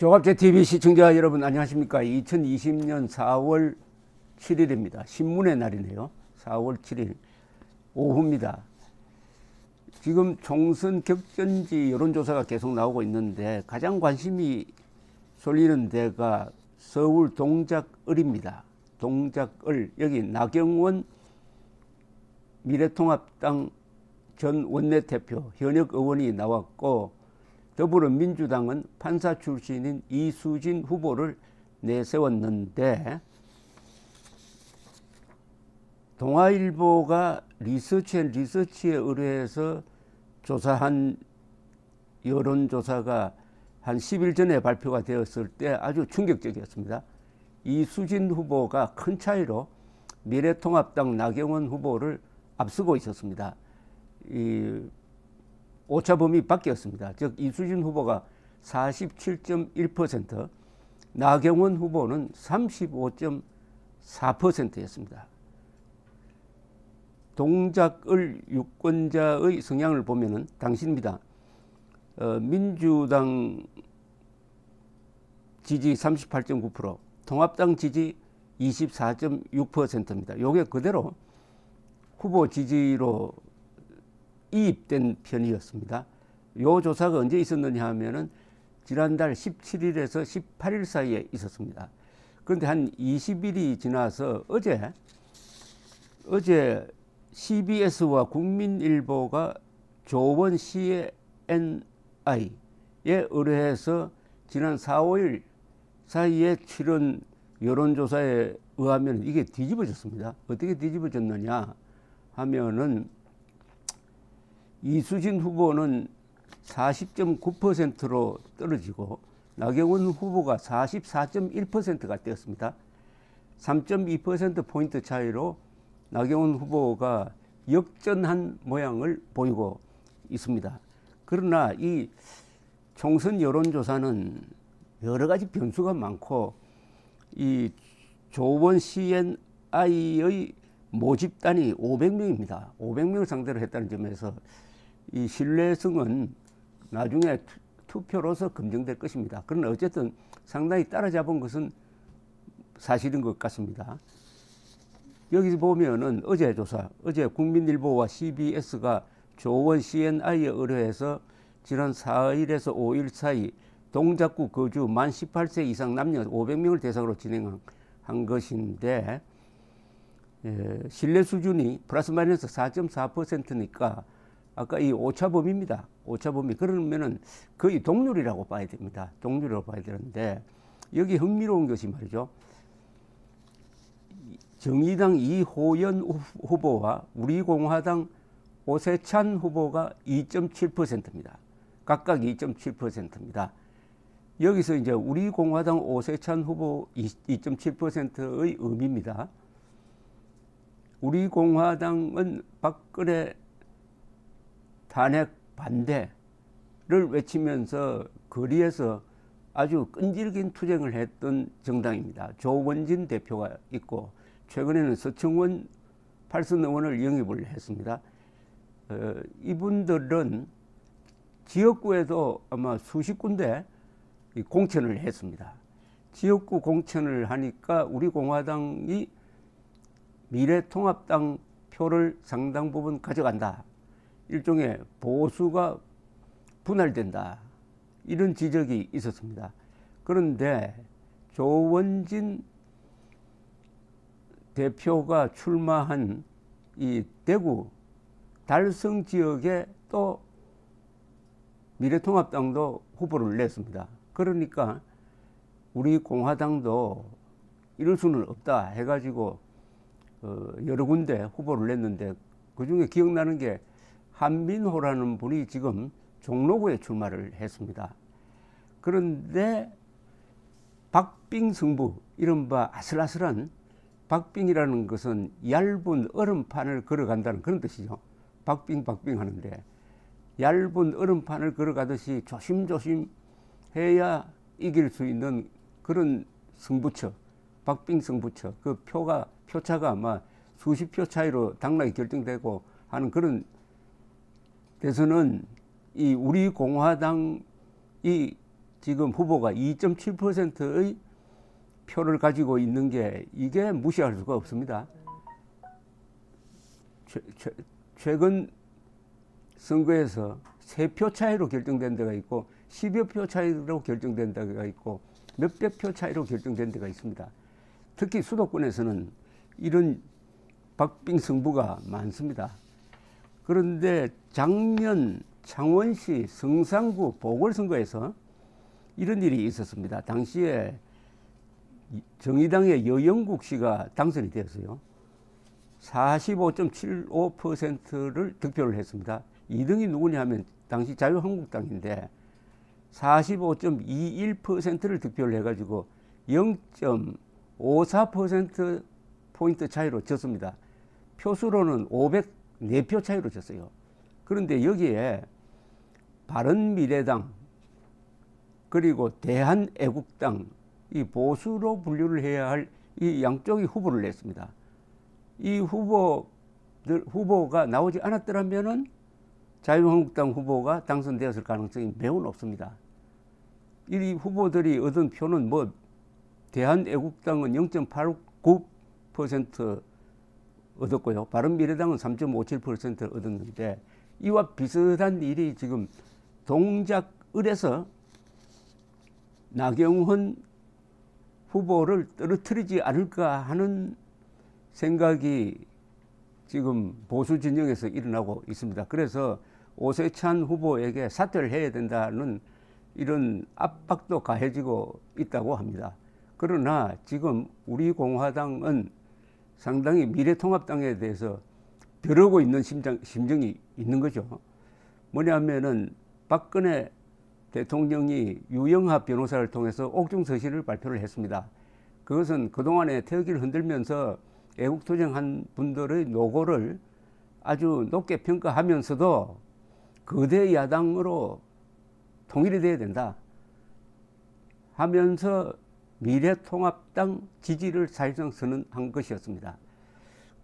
조갑제TV 시청자 여러분 안녕하십니까. 2020년 4월 7일입니다. 신문의 날이네요. 4월 7일 오후입니다. 지금 총선 격전지 여론조사가 계속 나오고 있는데 가장 관심이 쏠리는 데가 서울 동작을입니다. 동작을. 여기 나경원 미래통합당 전 원내대표 현역 의원이 나왔고, 더불어민주당은 판사 출신인 이수진 후보를 내세웠는데, 동아일보가 리서치에 의뢰해서 조사한 여론조사가 한 10일 전에 발표가 되었을 때 아주 충격적이었습니다. 이수진 후보가 큰 차이로 미래통합당 나경원 후보를 앞서고 있었습니다. 오차범위 바뀌었습니다. 즉 이수진 후보가 47.1%, 나경원 후보는 35.4%였습니다. 동작을 유권자의 성향을 보면은 당신입니다. 민주당 지지 38.9%, 통합당 지지 24.6%입니다. 요게 그대로 후보 지지로 이입된 편이었습니다. 요 조사가 언제 있었느냐 하면은 지난달 17일에서 18일 사이에 있었습니다. 그런데 한 20일이 지나서 어제 CBS와 국민일보가 조원 CNI에 의뢰해서 지난 4, 5일 사이에 치른 여론조사에 의하면 이게 뒤집어졌습니다. 어떻게 뒤집어졌느냐 하면은 이수진 후보는 40.9%로 떨어지고 나경원 후보가 44.1%가 되었습니다. 3.2%포인트 차이로 나경원 후보가 역전한 모양을 보이고 있습니다. 그러나 이 총선 여론조사는 여러 가지 변수가 많고, 이 조원 CNI의 모집단이 500명입니다. 500명을 상대로 했다는 점에서 이 신뢰성은 나중에 투표로서 검증될 것입니다. 그러나 어쨌든 상당히 따라잡은 것은 사실인 것 같습니다. 여기서 보면은 어제 국민일보와 CBS가 조원 CNI에 의뢰해서 지난 4일에서 5일 사이 동작구 거주 만 18세 이상 남녀 500명을 대상으로 진행한 것인데, 신뢰 수준이 플러스 마이너스 4.4%니까 아까 이 오차범위입니다. 오차범위. 그러면은 거의 동률이라고 봐야 됩니다. 동률이라고 봐야 되는데, 여기 흥미로운 것이 말이죠. 정의당 이호연 후보와 우리공화당 오세찬 후보가 2.7%입니다. 각각 2.7%입니다. 여기서 이제 우리공화당 오세찬 후보 2.7%의 의미입니다. 우리공화당은 박근혜 탄핵 반대를 외치면서 거리에서 아주 끈질긴 투쟁을 했던 정당입니다. 조원진 대표가 있고, 최근에는 서청원 팔선 의원을 영입을 했습니다. 이분들은 지역구에도 아마 수십 군데 공천을 했습니다. 지역구 공천을 하니까 우리공화당이 미래통합당 표를 상당 부분 가져간다. 일종의 보수가 분할된다. 이런 지적이 있었습니다. 그런데 조원진 대표가 출마한 이 대구 달성 지역에 또 미래통합당도 후보를 냈습니다. 그러니까 우리 공화당도 이럴 수는 없다 해가지고 여러 군데 후보를 냈는데, 그중에 기억나는 게 한민호라는 분이 지금 종로구에 출마를 했습니다. 그런데 박빙 승부, 이른바 아슬아슬한, 박빙이라는 것은 얇은 얼음판을 걸어간다는 그런 뜻이죠. 박빙 하는데, 얇은 얼음판을 걸어가듯이 조심조심 해야 이길 수 있는 그런 승부처, 박빙 승부처. 그 표차가 아마 수십 표 차이로 당락이 결정되고 하는 그런 데서는 이 우리 공화당이 지금 후보가 2.7%의 표를 가지고 있는 게 이게 무시할 수가 없습니다. 최근 선거에서 3표 차이로 결정된 데가 있고 10여 표 차이로 결정된 데가 있고 몇백 표 차이로 결정된 데가 있습니다. 특히 수도권에서는 이런 박빙 승부가 많습니다. 그런데 작년 창원시 성산구 보궐선거에서 이런 일이 있었습니다. 당시에 정의당의 여영국 씨가 당선이 되었어요. 45.75%를 득표를 했습니다. 2등이 누구냐 하면 당시 자유한국당인데 45.21%를 득표를 해가지고 0.54%포인트 차이로 졌습니다. 표수로는 504표 차이로 졌어요. 그런데 여기에 바른미래당 그리고 대한애국당 이 보수로 분류를 해야 할 이 양쪽이 후보를 냈습니다. 이 후보가 나오지 않았더라면은 자유한국당 후보가 당선되었을 가능성이 매우 높습니다. 이 후보들이 얻은 표는 뭐 대한애국당은 0.89% 얻었고요. 바른미래당은 3.57% 얻었는데 이와 비슷한 일이 지금 동작을에서 나경원 후보를 떨어뜨리지 않을까 하는 생각이 지금 보수 진영에서 일어나고 있습니다. 그래서 오세찬 후보에게 사퇴를 해야 된다는 이런 압박도 가해지고 있다고 합니다. 그러나 지금 우리 공화당은 상당히 미래통합당에 대해서 벼르고 있는 심정이 있는 거죠. 뭐냐면은 박근혜 대통령이 유영하 변호사를 통해서 옥중서신을 발표를 했습니다. 그것은 그동안에 태극기를 흔들면서 애국투쟁한 분들의 노고를 아주 높게 평가하면서도 거대 야당으로 통일이 돼야 된다 하면서 미래통합당 지지를 사실상 선언한 것이었습니다.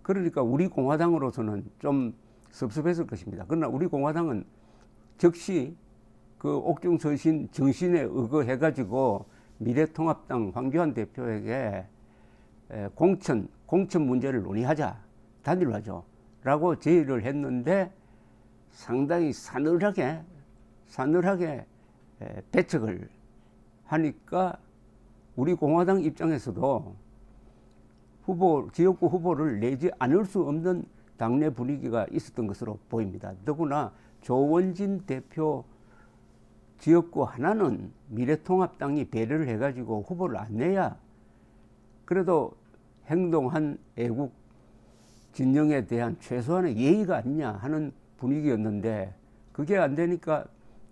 그러니까 우리 공화당으로서는 좀 섭섭했을 것입니다. 그러나 우리 공화당은 즉시 그 옥중서신 정신에 의거해가지고 미래통합당 황교안 대표에게 공천 문제를 논의하자, 단일화죠 라고 제의를 했는데 상당히 사늘하게 배척을 하니까 우리 공화당 입장에서도 지역구 후보를 내지 않을 수 없는 당내 분위기가 있었던 것으로 보입니다. 더구나 조원진 대표 지역구 하나는 미래통합당이 배려를 해가지고 후보를 안 내야 그래도 행동한 애국 진영에 대한 최소한의 예의가 아니냐 하는 분위기였는데 그게 안 되니까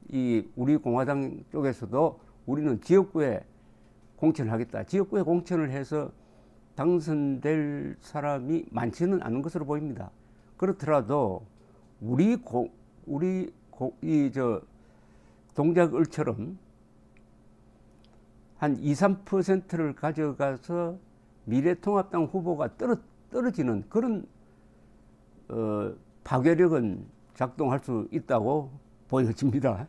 이 우리 공화당 쪽에서도 우리는 지역구에 공천을 하겠다. 지역구에 공천을 해서 당선될 사람이 많지는 않은 것으로 보입니다. 그렇더라도 동작을처럼 한 2, 3%를 가져가서 미래통합당 후보가 떨어지는 그런 파괴력은 작동할 수 있다고 보여집니다.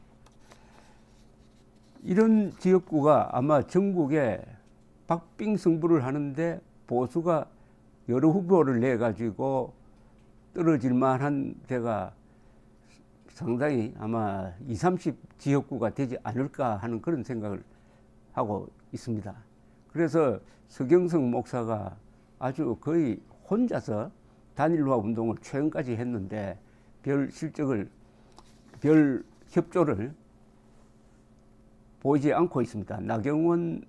이런 지역구가 아마 전국에 박빙 승부를 하는데 보수가 여러 후보를 내가지고 떨어질 만한 데가 상당히 아마 20, 30 지역구가 되지 않을까 하는 그런 생각을 하고 있습니다. 그래서 서경석 목사가 아주 거의 혼자서 단일화 운동을 최근까지 했는데 별 협조를 보이지 않고 있습니다. 나경원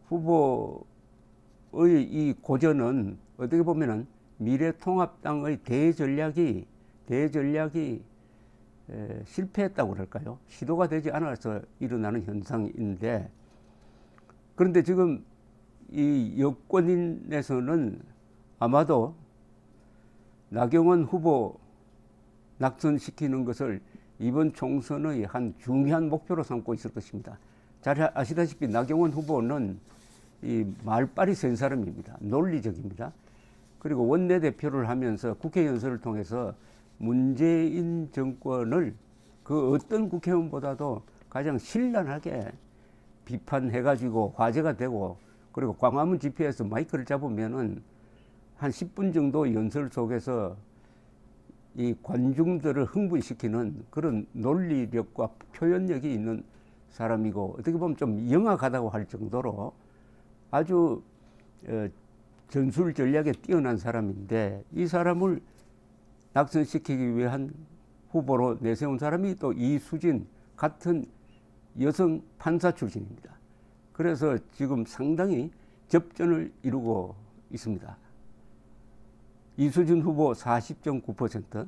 후보의 이 고전은 어떻게 보면은 미래통합당의 대전략이 실패했다고 그럴까요? 시도가 되지 않아서 일어나는 현상인데 그런데 지금 이 여권인에서는 아마도 나경원 후보 낙선시키는 것을 이번 총선의 한 중요한 목표로 삼고 있을 것입니다. 잘 아시다시피 나경원 후보는 이 말빨이 센 사람입니다. 논리적입니다. 그리고 원내대표를 하면서 국회 연설을 통해서 문재인 정권을 그 어떤 국회의원보다도 가장 신랄하게 비판해가지고 화제가 되고, 그리고 광화문 집회에서 마이크를 잡으면은 한 10분 정도 연설 속에서 이 관중들을 흥분시키는 그런 논리력과 표현력이 있는 사람이고, 어떻게 보면 좀 영악하다고 할 정도로 아주 전술 전략에 뛰어난 사람인데, 이 사람을 낙선시키기 위한 후보로 내세운 사람이 또 이수진 같은 여성 판사 출신입니다. 그래서 지금 상당히 접전을 이루고 있습니다. 이수진 후보 40.9%,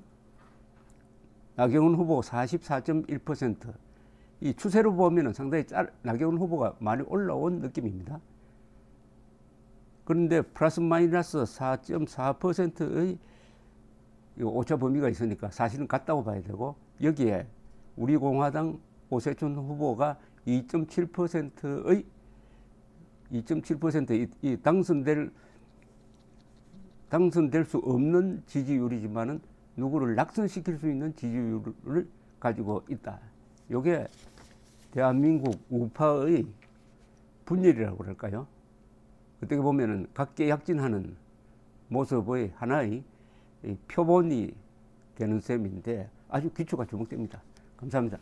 나경원 후보 44.1%. 이 추세로 보면 상당히 나경원 후보가 많이 올라온 느낌입니다. 그런데 플러스 마이너스 4.4%의 오차 범위가 있으니까 사실은 같다고 봐야 되고, 여기에 우리 공화당 오세춘 후보가 2.7%의 이 당선될 수 없는 지지율이지만은 누구를 낙선시킬 수 있는 지지율을 가지고 있다. 이게 대한민국 우파의 분열이라고 그럴까요? 어떻게 보면은 각계약진하는 모습의 하나의 표본이 되는 셈인데 아주 기초가 주목됩니다. 감사합니다.